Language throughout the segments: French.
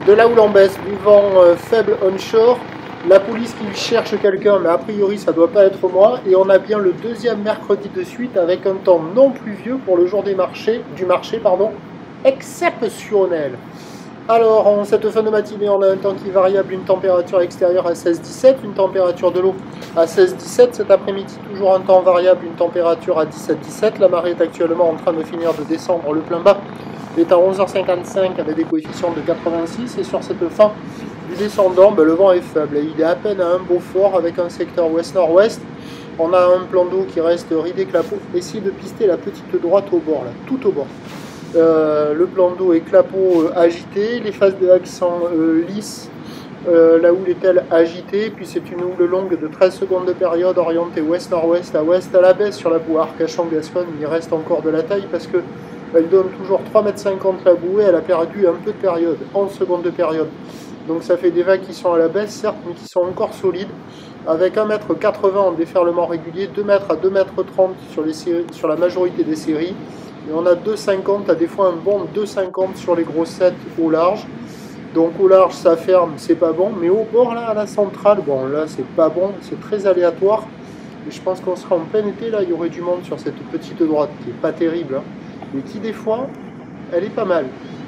De la houle en baisse, du vent faible onshore. La police qui cherche quelqu'un, mais a priori ça doit pas être moi. Et on a bien le deuxième mercredi de suite avec un temps non pluvieux pour le jour du marché, exceptionnel. Alors, en cette fin de matinée, on a un temps qui est variable, une température extérieure à 16-17, une température de l'eau à 16-17. Cet après-midi, toujours un temps variable, une température à 17-17. La marée est actuellement en train de finir de descendre. Le plein bas est à 11h55 avec des coefficients de 86. Et sur cette fin du descendant, le vent est faible. Et il est à peine à un Beaufort avec un secteur ouest-nord-ouest. On a un plan d'eau qui reste ridé clapot. Essayez de pister la petite droite au bord, là, tout au bord. Le plan d'eau est clapot agité, les phases de vagues sont lisses, la houle est-elle agitée, puis c'est une houle longue de 13 secondes de période orientée ouest-nord-ouest à ouest à la baisse sur la bouée Arcachon-Gascogne. Il reste encore de la taille parce que elle donne toujours 3,50 m la bouée, elle a perdu un peu de période, 11 secondes de période. Donc ça fait des vagues qui sont à la baisse certes, mais qui sont encore solides, avec 1,80 m en déferlement régulier, 2 m à 2,30 m sur la majorité des séries. Et on a 2,50 à des fois un bon 2,50 sur les grossettes au large. Donc au large ça ferme, c'est pas bon, mais au bord là à la centrale, bon là c'est pas bon, c'est très aléatoire. Et je pense qu'on sera en plein été, là il y aurait du monde sur cette petite droite qui est pas terrible, hein, mais qui des fois elle est pas mal.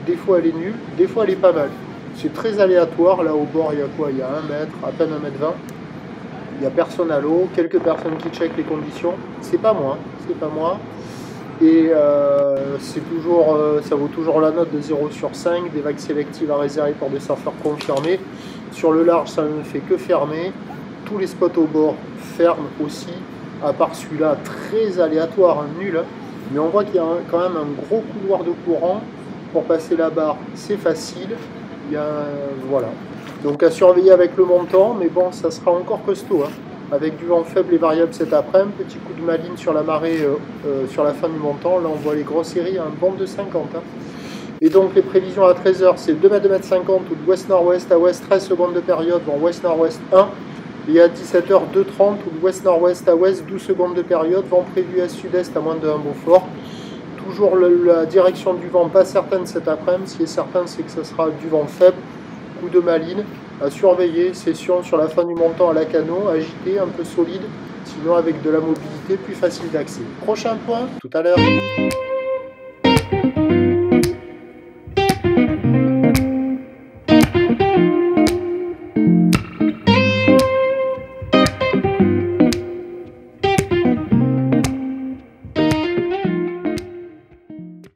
Des fois elle est nulle, des fois elle est pas mal. C'est très aléatoire, là au bord il y a quoi? Il y a 1 mètre, à peine 1,20 m. Il n'y a personne à l'eau, quelques personnes qui checkent les conditions. C'est pas moi, c'est pas moi. Et c'est toujours, ça vaut toujours la note de 0 sur 5, des vagues sélectives à réserver pour des surfeurs confirmés. Sur le large, ça ne fait que fermer. Tous les spots au bord ferment aussi, à part celui-là, très aléatoire, hein, nul. Hein. Mais on voit qu'il y a quand même un gros couloir de courant. Pour passer la barre, c'est facile. Il y a, voilà. Donc à surveiller avec le montant, mais bon, ça sera encore costaud. Hein. Avec du vent faible et variable cet après-midi, petit coup de maline sur la marée sur la fin du montant. Là on voit les grosses séries à un bon de 50. Hein. Et donc les prévisions à 13h c'est 2,50 m ou de ouest-nord-ouest à ouest, 13 secondes de période, vent ouest-nord-ouest 1. Et à 17h 2,30 ou de ouest-nord-ouest à ouest, 12 secondes de période, vent prévu à sud-est à moins de 1 Beaufort. Toujours la direction du vent pas certaine cet après-midi, ce qui est certain c'est que ce sera du vent faible, coup de maline. À surveiller, session sur la fin du montant à la canot, agité, un peu solide, sinon avec de la mobilité plus facile d'accès. Prochain point, tout à l'heure.